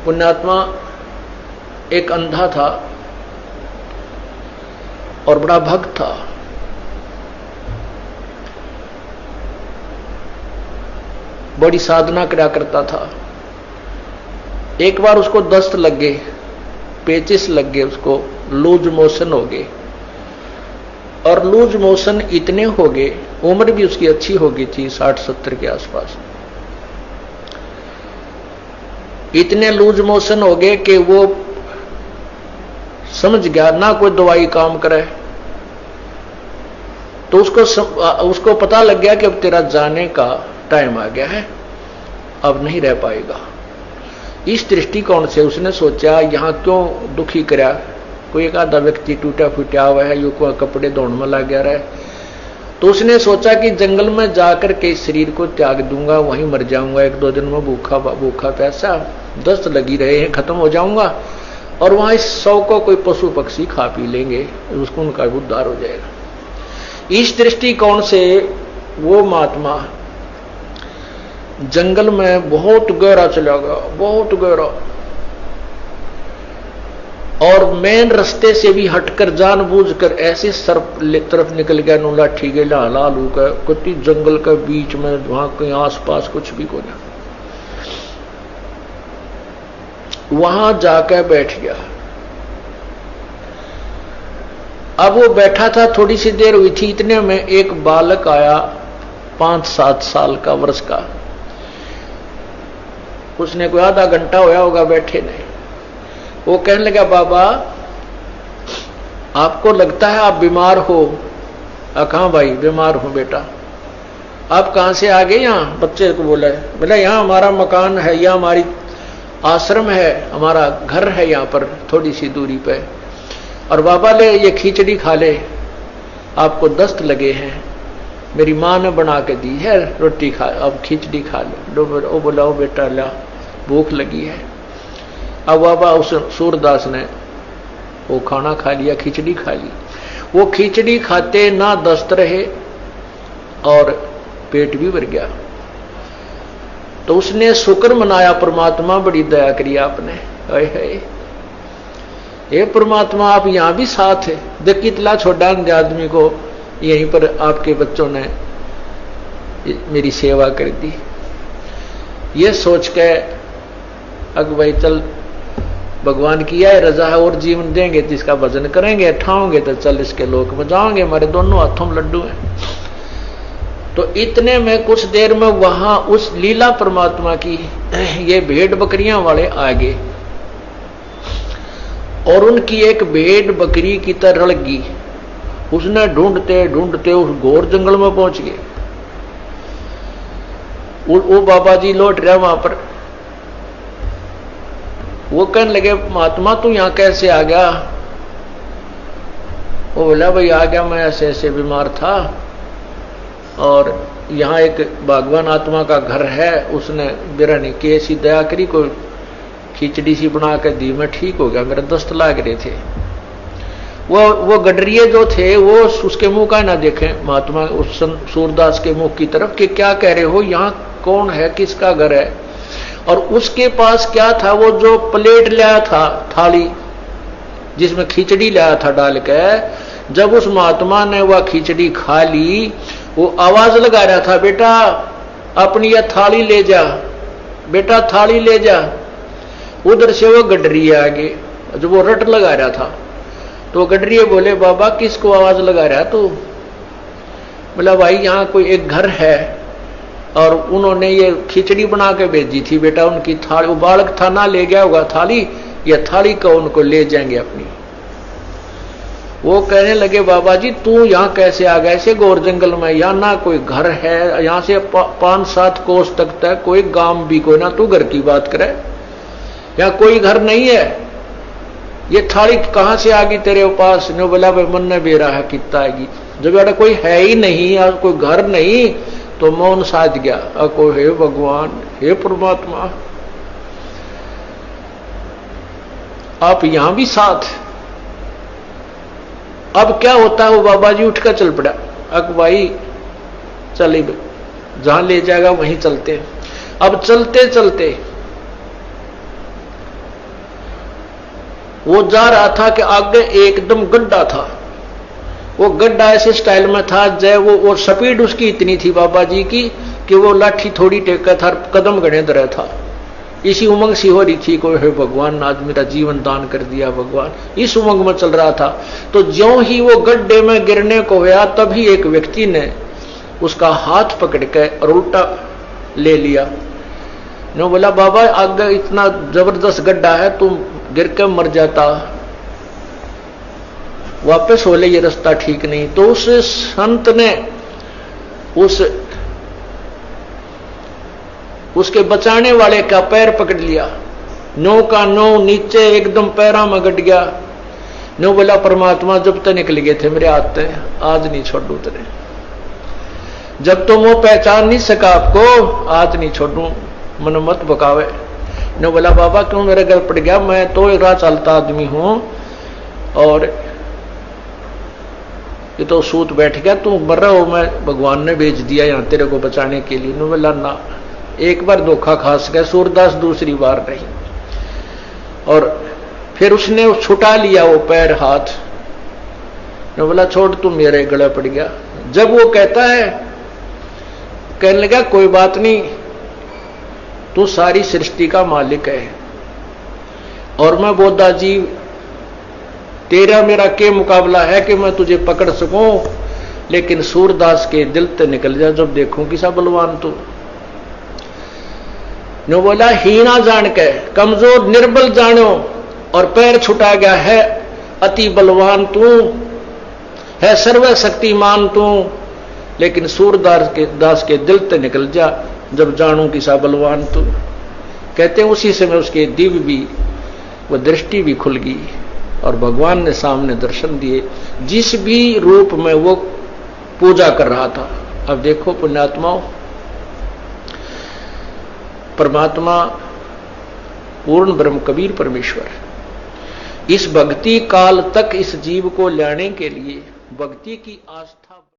पुण्यात्मा एक अंधा था और बड़ा भक्त था। बड़ी साधना करा करता था। एक बार उसको दस्त लग गए, पेचिस लग गए, उसको लूज मोशन हो गए। और लूज मोशन इतने हो गए, उम्र भी उसकी अच्छी हो गई थी, 60-70 के आसपास। इतने लूज मोशन हो गए कि वो समझ गया ना कोई दवाई काम करे। तो उसको पता लग गया कि अब तेरा जाने का टाइम आ गया है, अब नहीं रह पाएगा। इस दृष्टिकोण से उसने सोचा यहां क्यों दुखी करा, कोई एक आधा व्यक्ति टूटा फूटा हुआ है, यो को कपड़े धोने में लग गया रहा। तो उसने सोचा कि जंगल में जाकर के शरीर को त्याग दूंगा, वहीं मर जाऊंगा, 1-2 दिन में भूखा प्यासा, दस्त लगी रहे हैं, खत्म हो जाऊंगा और वहां इस शव को कोई पशु पक्षी खा पी लेंगे, उसको उनका उद्धार हो जाएगा। इस दृष्टिकोण से वो महात्मा जंगल में बहुत गहरा चला गया, बहुत गहरा, और मेन रास्ते से भी हटकर जानबूझकर ऐसे सर्प तरफ निकल गया, नो लाठी के लालू का कुत्ती जंगल के बीच में, वहां कहीं आसपास कुछ भी को नहीं। वहां जाकर बैठ गया। अब वो बैठा था, थोड़ी सी देर हुई थी, इतने में एक बालक आया 5-7 साल का, वर्ष का। उसने कोई आधा घंटा होया होगा बैठे ने। वो कहने लगा, बाबा आपको लगता है आप बीमार हो? कहां भाई बीमार हूं बेटा। आप कहां से आ गए? यहां बच्चे को बोला, बोला यहां हमारा मकान है, यहां हमारी आश्रम है, हमारा घर है यहां पर थोड़ी सी दूरी पे। और बाबा ले ये खिचड़ी खा ले, आपको दस्त लगे हैं, मेरी मां ने बना के दी है, रोटी खा, अब खिचड़ी खा लो। वो बोला, ओ बेटा ला, भूख लगी है। अब बाबा उस सूरदास ने वो खाना खा लिया, खिचड़ी खा ली। वो खिचड़ी खाते ना दस्त रहे और पेट भी भर गया। तो उसने शुक्र मनाया, परमात्मा बड़ी दया करी आपने, हे परमात्मा आप यहां भी साथ है, देख कितना छोटा आदमी को यहीं पर आपके बच्चों ने मेरी सेवा कर दी। ये सोच के अग भाई चल भगवान की है रजा है, और जीवन देंगे तो इसका भजन करेंगे, ठाओगे तो चल इसके लोक में जाओगे, हमारे दोनों हाथों में लड्डू हैं। तो इतने में कुछ देर में वहां उस लीला परमात्मा की ये भेड़ बकरियां वाले आ गए और उनकी एक भेड़ बकरी की तरह लगी। उसने ढूंढते ढूंढते उस घोर जंगल में पहुंच गए। वो बाबा जी लौट रहा वहां पर। वो कहने लगे, महात्मा तू यहां कैसे आ गया? वो बोला, भाई आ गया, मैं ऐसे ऐसे बीमार था और यहाँ एक भगवान आत्मा का घर है, उसने बिरानी की ऐसी दया करी, कोई खिचड़ी सी बना कर दी, मैं ठीक हो गया, मेरे दस्त लाग रहे थे। वो गडरिये जो थे वो उसके मुंह का ना देखें, महात्मा उस सूरदास के मुंह की तरफ, कि क्या कह रहे हो, यहाँ कौन है, किसका घर है? और उसके पास क्या था, वो जो प्लेट लाया था, थाली जिसमें खिचड़ी लाया था डाल के, जब उस महात्मा ने वह खिचड़ी खा ली, वो आवाज लगा रहा था, बेटा अपनी यह थाली ले जा, बेटा थाली ले जा। उधर से वो गडरिये आ गए, जो वो रट लगा रहा था। तो गडरिये बोले, बाबा किसको आवाज लगा रहा तू? बोला, भाई यहाँ कोई एक घर है और उन्होंने ये खिचड़ी बना के भेजी थी, बेटा उनकी थाली, वो बालक था ना ले गया होगा थाली, या थाली को उनको ले जाएंगे अपनी। वो कहने लगे, बाबा जी तू यहाँ कैसे आ गया ऐसे घोर जंगल में? यहाँ ना कोई घर है, यहाँ से 5-7 कोस तक कोई गांव भी कोई ना, तू घर की बात करे, यहाँ कोई घर नहीं है। ये थाली कहां से आ गई तेरे पास? ने बोला, भाई मन ने बेरा है कितना आएगी, जब यार कोई है ही नहीं और कोई घर नहीं, तो मौन साध गया। को हे भगवान, हे परमात्मा, आप यहां भी साथ। अब क्या होता है, वो बाबा जी उठकर चल पड़ा। अब भाई चले, जहां ले जाएगा वहीं चलते। अब चलते चलते वो जा रहा था कि आगे एकदम गड्ढा था। वो गड्ढा ऐसे स्टाइल में था जय वो स्पीड उसकी इतनी थी बाबा जी की कि वो लाठी थोड़ी टेका था, कदम गणे दर था। इसी उमंग सी हो रही थी, कोई है भगवान आज मेरा जीवन दान कर दिया भगवान, इस उमंग में चल रहा था। तो ज्यों ही वो गड्ढे में गिरने को गया तभी एक व्यक्ति ने उसका हाथ पकड़ के और उल्टा ले लिया। ने बोला बाबा आगे इतना जबरदस्त गड्ढा है, तुम गिर के मर जाता, वापस हो ले, ये रास्ता ठीक नहीं। तो उस संत ने उसके बचाने वाले का पैर पकड़ लिया, नो का नो नीचे एकदम पैरा में गट गया। नो बोला परमात्मा जब तक निकल गए थे मेरे हाथ से, आज नहीं छोड़ू तेरे, जब तुम वो पहचान नहीं सका आपको आज नहीं छोड़ू, मन मत बकावे। नो बोला बाबा क्यों मेरे घर पड़ गया, मैं तो एक राह चलता आदमी हूं और ये तो सूत बैठ गया, तू मर रहा हो, मैं भगवान ने भेज दिया यहां तेरे को बचाने के लिए। नो बोला ना, एक बार धोखा खा सके, सूरदास दूसरी बार नहीं। और फिर उसने छुटा लिया वो पैर हाथ, नो बोला छोड़ तू मेरे गले पड़ गया। जब वो कहता है, कहने लगा कोई बात नहीं, तू सारी सृष्टि का मालिक है और मैं बोधा जी तेरा मेरा के मुकाबला है कि मैं तुझे पकड़ सकूं, लेकिन सूरदास के दिल ते निकल जा जब देखूं किसा बलवान तू। नो बोला हीना जान के कमजोर निर्बल जानो और पैर छुटा गया है, अति बलवान तू है, सर्वशक्तिमान तू, लेकिन सूरदास के दिल ते निकल जा जब जानू किसा बलवान तू। कहते हैं उसी समय उसके दिव्य भी वो दृष्टि भी खुल गई और भगवान ने सामने दर्शन दिए, जिस भी रूप में वो पूजा कर रहा था। अब देखो पुण्यात्माओं, परमात्मा पूर्ण ब्रह्म कबीर परमेश्वर, इस भक्ति काल तक इस जीव को लाने के लिए भक्ति की आस्था